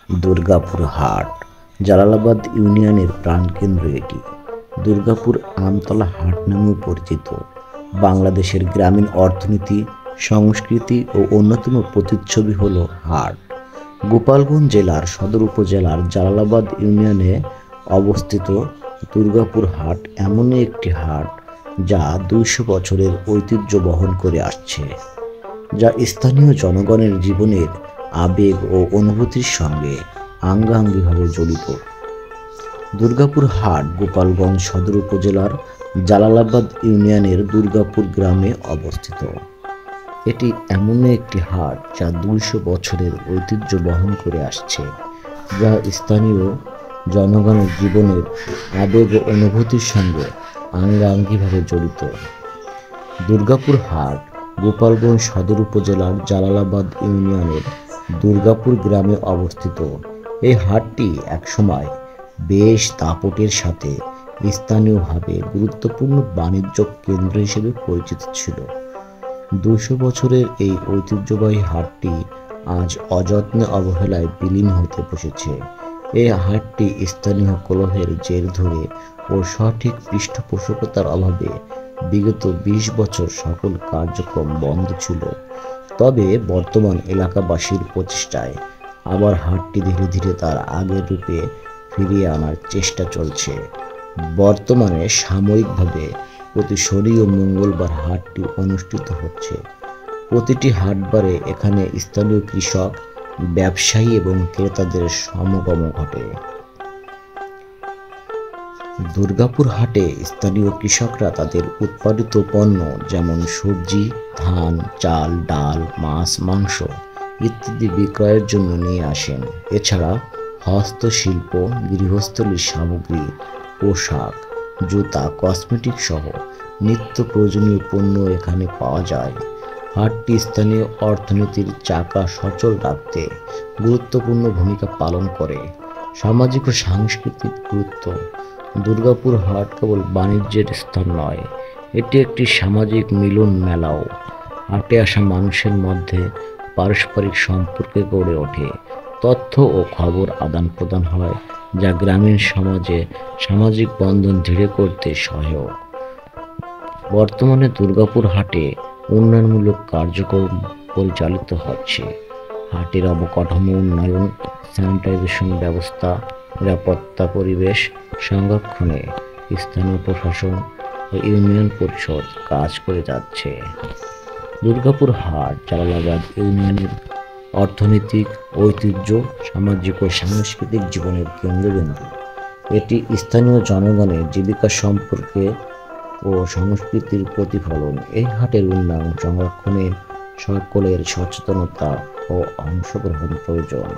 দুর্গাপুর হাট জালালাবাদ ইউনিয়নের প্রাণকেন্দ্র এটি। দুর্গাপুর আমতলা হাট নামেও পরিচিত। বাংলাদেশের গ্রামীণ অর্থনীতি, সংস্কৃতি ও অন্যতম প্রতিচ্ছবি হল হাট। গোপালগঞ্জ জেলার সদর উপজেলার জালালাবাদ ইউনিয়নে অবস্থিত দুর্গাপুর হাট এমনই একটি হাট যা ২০০ বছরের ঐতিহ্য বহন করে আসছে, যা স্থানীয় জনগণের জীবনের আবেগ ও অনুভূতির সঙ্গে আঙ্গাঙ্গিভাবে জড়িত। দুর্গাপুর হাট গোপালগঞ্জ সদর উপজেলার জালালাবাদ ইউনিয়নের দুর্গাপুর গ্রামে অবস্থিত। এটি এমন একটি হাট যা ২০০ বছরের ঐতিহ্য বহন করে আসছে, যা স্থানীয় জনগণের জীবনের আবেগ ও অনুভূতির সঙ্গে আঙ্গাঙ্গিভাবে জড়িত। দুর্গাপুর হাট গোপালগঞ্জ সদর উপজেলার জালালাবাদ ইউনিয়নের দুর্গাপুর গ্রামে অবস্থিত। এই হাটটি একসময় বেশ দাপটের সাথে স্থানীয়ভাবে গুরুত্বপূর্ণ বাণিজ্য কেন্দ্র হিসেবে পরিচিত ছিল। ২০০ বছরের এই ঐতিহ্যবাহী হাটটি আজ অযত্নে অবহেলায় বিলীন হতে বসেছে। এই হাটটি স্থানীয় কলহের জের ধরে ও সঠিক পৃষ্ঠপোষকতার অভাবে বিগত ২০ বছর সকল কার্যক্রম বন্ধ ছিল। তবে বর্তমান এলাকাবাসীর প্রচেষ্টায় আবার হাটটি ধীরে ধীরে তার আগের রূপে ফিরিয়ে আনার চেষ্টা চলছে। বর্তমানে সাময়িকভাবে প্রতি শনি ও মঙ্গলবার হাটটি অনুষ্ঠিত হচ্ছে। প্রতিটি হাটবারে এখানে স্থানীয় কৃষক, ব্যবসায়ী এবং ক্রেতাদের সমাগম ঘটে। দুর্গাপুর হাটে স্থানীয় কৃষকরা তাদের উৎপাদিত পণ্য যেমন সবজি, ধান, চাল, ডাল, মাছ, মাংস ইত্যাদি বিক্রয়ের জন্য নিয়ে আসেন। এছাড়া হস্তশিল্প, গৃহস্থলীর সামগ্রী, পোশাক, জুতা, কসমেটিক সহ নিত্য প্রয়োজনীয় পণ্য এখানে পাওয়া যায়। হাটটি স্থানীয় অর্থনীতির চাকা সচল রাখতে গুরুত্বপূর্ণ ভূমিকা পালন করে। সামাজিক ও সাংস্কৃতিক গুরুত্ব: দুর্গাপুর হাট কেবল বাণিজ্যের স্থান নয়, এটি একটি সামাজিক মিলন মেলাও। হাটে আসা মানুষের মধ্যে পারস্পরিক সম্পর্কে গড়ে ওঠে, তথ্য ও খবর আদান প্রদান হয়, যা গ্রামীণ সমাজে সামাজিক বন্ধন দৃঢ় করতে সহায়ক। বর্তমানে দুর্গাপুর হাটে উন্নয়নমূলক কার্যক্রম পরিচালিত হচ্ছে। হাটের অবকাঠামো উন্নয়ন, স্যানিটাইজেশন ব্যবস্থা, নিরাপত্তা পরিবেশ সংরক্ষণে স্থানীয় প্রশাসন ও ইউনিয়ন পরিষদ কাজ করে যাচ্ছে। দুর্গাপুর হাট জালালাবাদ ইউনিয়নের অর্থনৈতিক ঐতিহ্য, সামাজিক ও সাংস্কৃতিক জীবনের কেন্দ্রবিন্দু। এটি স্থানীয় জনগণের জীবিকা সম্পর্কে ও সংস্কৃতির প্রতিফলন। এই হাটের উন্নয়ন সংরক্ষণে সকলের সচেতনতা ও অংশগ্রহণ প্রয়োজন।